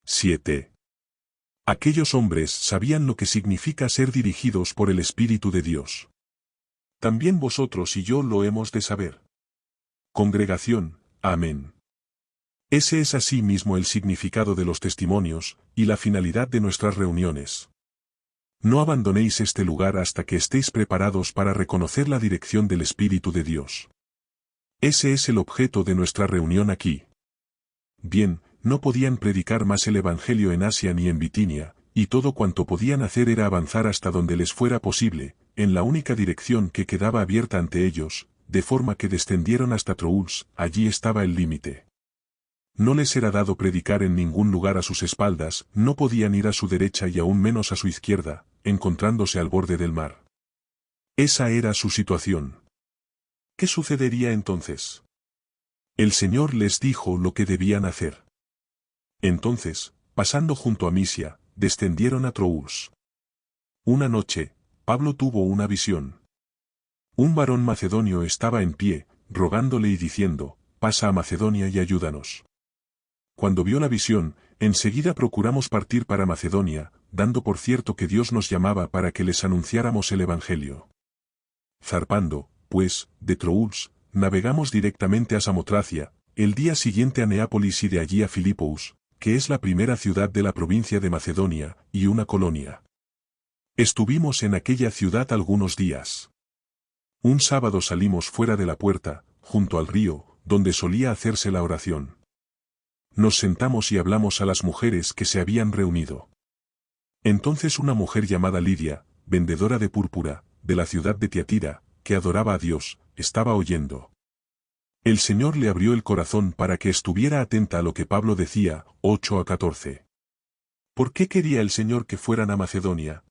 7. Aquellos hombres sabían lo que significa ser dirigidos por el Espíritu de Dios. También vosotros y yo lo hemos de saber. Congregación, amén. Ese es asimismo el significado de los testimonios, y la finalidad de nuestras reuniones. No abandonéis este lugar hasta que estéis preparados para reconocer la dirección del Espíritu de Dios. Ese es el objeto de nuestra reunión aquí. Bien, no podían predicar más el Evangelio en Asia ni en Bitinia, y todo cuanto podían hacer era avanzar hasta donde les fuera posible, en la única dirección que quedaba abierta ante ellos, de forma que descendieron hasta Troas. Allí estaba el límite. No les era dado predicar en ningún lugar a sus espaldas, no podían ir a su derecha y aún menos a su izquierda, encontrándose al borde del mar. Esa era su situación. ¿Qué sucedería entonces? El Señor les dijo lo que debían hacer. Entonces, pasando junto a Misia, descendieron a Troas. Una noche, Pablo tuvo una visión. Un varón macedonio estaba en pie, rogándole y diciendo, pasa a Macedonia y ayúdanos. Cuando vio la visión, enseguida procuramos partir para Macedonia, dando por cierto que Dios nos llamaba para que les anunciáramos el Evangelio. Zarpando, pues, de Troas, navegamos directamente a Samotracia, el día siguiente a Neápolis y de allí a Filipos, que es la primera ciudad de la provincia de Macedonia, y una colonia. Estuvimos en aquella ciudad algunos días. Un sábado salimos fuera de la puerta, junto al río, donde solía hacerse la oración. Nos sentamos y hablamos a las mujeres que se habían reunido. Entonces una mujer llamada Lidia, vendedora de púrpura, de la ciudad de Tiatira, que adoraba a Dios, estaba oyendo. El Señor le abrió el corazón para que estuviera atenta a lo que Pablo decía. 8-14. ¿Por qué quería el Señor que fueran a Macedonia?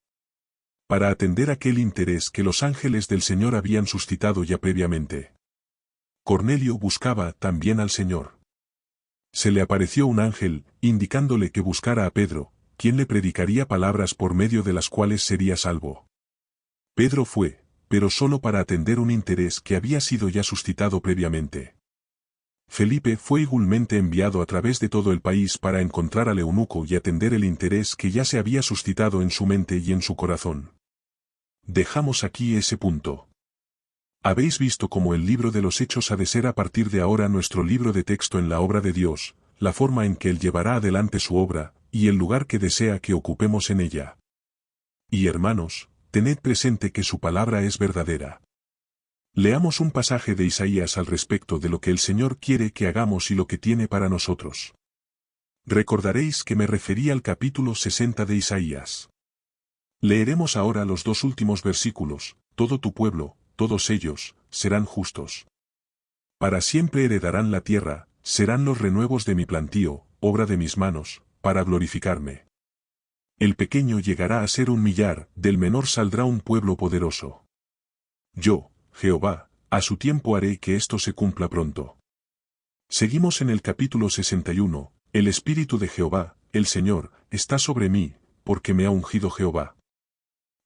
Para atender aquel interés que los ángeles del Señor habían suscitado ya previamente. Cornelio buscaba también al Señor. Se le apareció un ángel, indicándole que buscara a Pedro, quien le predicaría palabras por medio de las cuales sería salvo. Pedro fue, pero solo para atender un interés que había sido ya suscitado previamente. Felipe fue igualmente enviado a través de todo el país para encontrar al eunuco y atender el interés que ya se había suscitado en su mente y en su corazón. Dejamos aquí ese punto. Habéis visto cómo el libro de los Hechos ha de ser a partir de ahora nuestro libro de texto en la obra de Dios, la forma en que Él llevará adelante su obra, y el lugar que desea que ocupemos en ella. Y hermanos, tened presente que su palabra es verdadera. Leamos un pasaje de Isaías al respecto de lo que el Señor quiere que hagamos y lo que tiene para nosotros. Recordaréis que me referí al capítulo 60 de Isaías. Leeremos ahora los dos últimos versículos. Todo tu pueblo, todos ellos, serán justos. Para siempre heredarán la tierra, serán los renuevos de mi plantío, obra de mis manos, para glorificarme. El pequeño llegará a ser un millar, del menor saldrá un pueblo poderoso. Yo, Jehová, a su tiempo haré que esto se cumpla pronto. Seguimos en el capítulo 61, el Espíritu de Jehová, el Señor, está sobre mí, porque me ha ungido Jehová.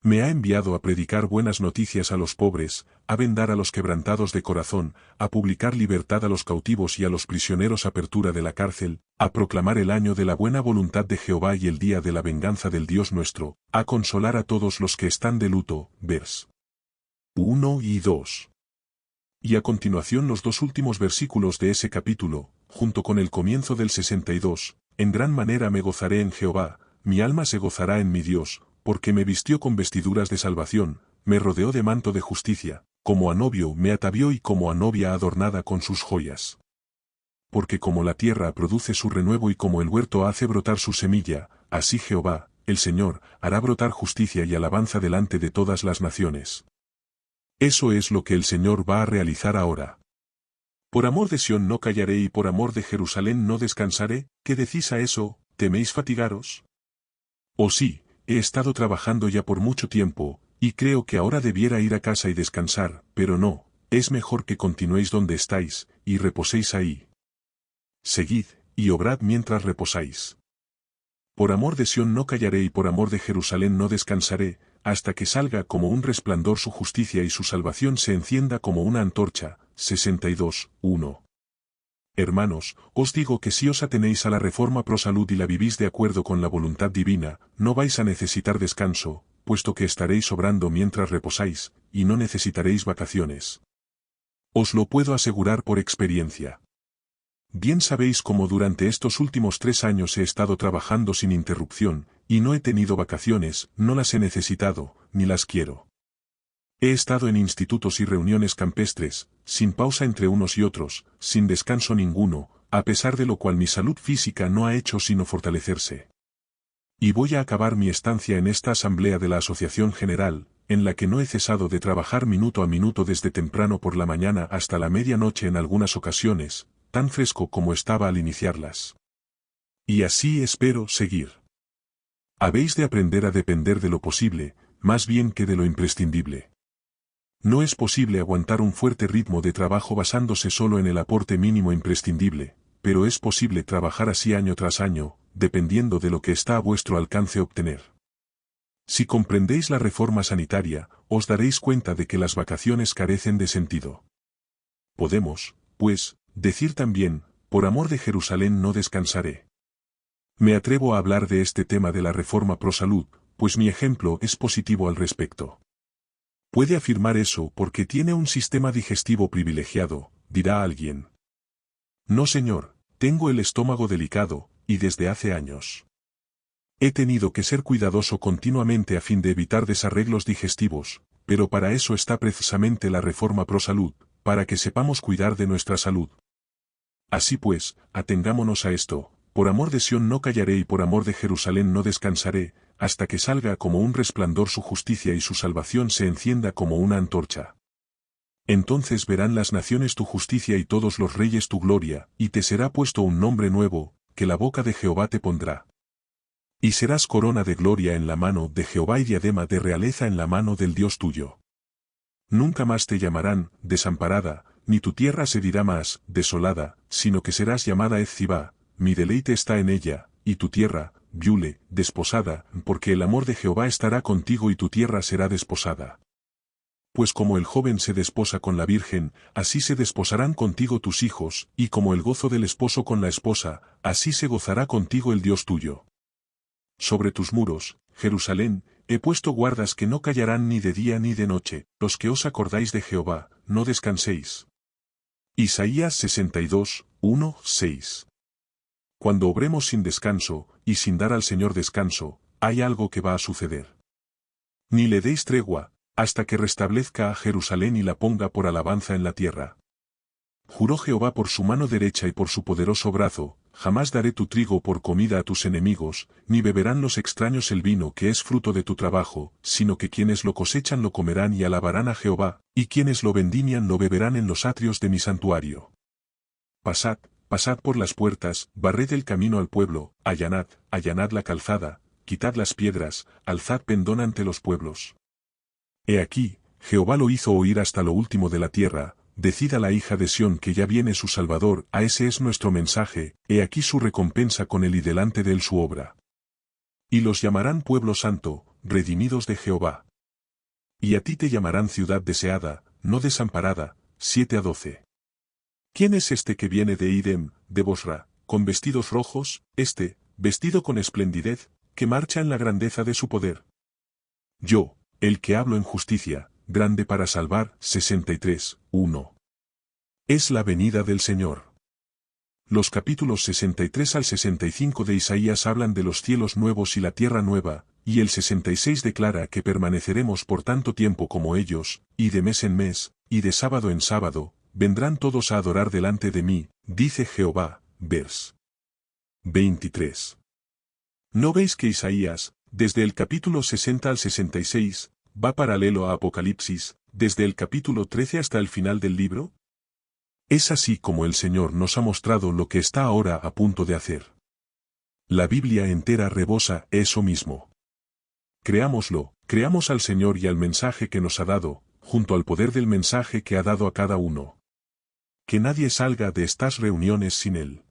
Me ha enviado a predicar buenas noticias a los pobres, a vendar a los quebrantados de corazón, a publicar libertad a los cautivos y a los prisioneros apertura de la cárcel, a proclamar el año de la buena voluntad de Jehová y el día de la venganza del Dios nuestro, a consolar a todos los que están de luto. Vers. 1 y 2. Y a continuación los dos últimos versículos de ese capítulo, junto con el comienzo del 62, en gran manera me gozaré en Jehová, mi alma se gozará en mi Dios, porque me vistió con vestiduras de salvación, me rodeó de manto de justicia, como a novio me atavió y como a novia adornada con sus joyas. Porque como la tierra produce su renuevo y como el huerto hace brotar su semilla, así Jehová, el Señor, hará brotar justicia y alabanza delante de todas las naciones. Eso es lo que el Señor va a realizar ahora. Por amor de Sión no callaré y por amor de Jerusalén no descansaré. ¿Qué decís a eso? ¿Teméis fatigaros? Oh sí, he estado trabajando ya por mucho tiempo, y creo que ahora debiera ir a casa y descansar, pero no, es mejor que continuéis donde estáis, y reposéis ahí. Seguid, y obrad mientras reposáis. Por amor de Sión no callaré y por amor de Jerusalén no descansaré, hasta que salga como un resplandor su justicia y su salvación se encienda como una antorcha. 62:1. Hermanos, os digo que si os atenéis a la reforma pro salud y la vivís de acuerdo con la voluntad divina, no vais a necesitar descanso, puesto que estaréis obrando mientras reposáis, y no necesitaréis vacaciones. Os lo puedo asegurar por experiencia. Bien sabéis cómo durante estos últimos 3 años he estado trabajando sin interrupción, y no he tenido vacaciones, no las he necesitado, ni las quiero. He estado en institutos y reuniones campestres, sin pausa entre unos y otros, sin descanso ninguno, a pesar de lo cual mi salud física no ha hecho sino fortalecerse. Y voy a acabar mi estancia en esta asamblea de la Asociación General, en la que no he cesado de trabajar minuto a minuto desde temprano por la mañana hasta la medianoche en algunas ocasiones, tan fresco como estaba al iniciarlas. Y así espero seguir. Habéis de aprender a depender de lo posible, más bien que de lo imprescindible. No es posible aguantar un fuerte ritmo de trabajo basándose solo en el aporte mínimo imprescindible, pero es posible trabajar así año tras año, dependiendo de lo que está a vuestro alcance obtener. Si comprendéis la reforma sanitaria, os daréis cuenta de que las vacaciones carecen de sentido. Podemos, pues, decir también, por amor de Jerusalén no descansaré. Me atrevo a hablar de este tema de la reforma pro salud, pues mi ejemplo es positivo al respecto. Puede afirmar eso porque tiene un sistema digestivo privilegiado, dirá alguien. No señor, tengo el estómago delicado, y desde hace años. He tenido que ser cuidadoso continuamente a fin de evitar desarreglos digestivos, pero para eso está precisamente la reforma pro salud, para que sepamos cuidar de nuestra salud. Así pues, atengámonos a esto, por amor de Sión no callaré y por amor de Jerusalén no descansaré, hasta que salga como un resplandor su justicia y su salvación se encienda como una antorcha. Entonces verán las naciones tu justicia y todos los reyes tu gloria, y te será puesto un nombre nuevo, que la boca de Jehová te pondrá. Y serás corona de gloria en la mano de Jehová y diadema de realeza en la mano del Dios tuyo. Nunca más te llamarán, desamparada, ni tu tierra se dirá más, desolada, sino que serás llamada Ezibá, mi deleite está en ella, y tu tierra, Biule, desposada, porque el amor de Jehová estará contigo y tu tierra será desposada. Pues como el joven se desposa con la virgen, así se desposarán contigo tus hijos, y como el gozo del esposo con la esposa, así se gozará contigo el Dios tuyo. Sobre tus muros, Jerusalén, he puesto guardas que no callarán ni de día ni de noche, los que os acordáis de Jehová, no descanséis. Isaías 62:1-6. Cuando obremos sin descanso, y sin dar al Señor descanso, hay algo que va a suceder. Ni le deis tregua, hasta que restablezca a Jerusalén y la ponga por alabanza en la tierra. Juró Jehová por su mano derecha y por su poderoso brazo, jamás daré tu trigo por comida a tus enemigos, ni beberán los extraños el vino que es fruto de tu trabajo, sino que quienes lo cosechan lo comerán y alabarán a Jehová, y quienes lo vendimian lo beberán en los atrios de mi santuario. Pasad, pasad por las puertas, barred el camino al pueblo, allanad, allanad la calzada, quitad las piedras, alzad pendón ante los pueblos. He aquí, Jehová lo hizo oír hasta lo último de la tierra, decid a la hija de Sión que ya viene su Salvador, a ese es nuestro mensaje, he aquí su recompensa con él y delante de él su obra. Y los llamarán pueblo santo, redimidos de Jehová. Y a ti te llamarán ciudad deseada, no desamparada. 7-12. ¿Quién es este que viene de Idem, de Bosra, con vestidos rojos, vestido con esplendidez, que marcha en la grandeza de su poder? Yo, el que hablo en justicia, grande para salvar. 63:1. Es la venida del Señor. Los capítulos 63 al 65 de Isaías hablan de los cielos nuevos y la tierra nueva, y el 66 declara que permaneceremos por tanto tiempo como ellos, y de mes en mes, y de sábado en sábado, vendrán todos a adorar delante de mí, dice Jehová. Vers. 23. ¿No veis que Isaías, desde el capítulo 60 al 66, va paralelo a Apocalipsis, desde el capítulo 13 hasta el final del libro? Es así como el Señor nos ha mostrado lo que está ahora a punto de hacer. La Biblia entera rebosa eso mismo. Creámoslo, creamos al Señor y al mensaje que nos ha dado, junto al poder del mensaje que ha dado a cada uno. Que nadie salga de estas reuniones sin Él.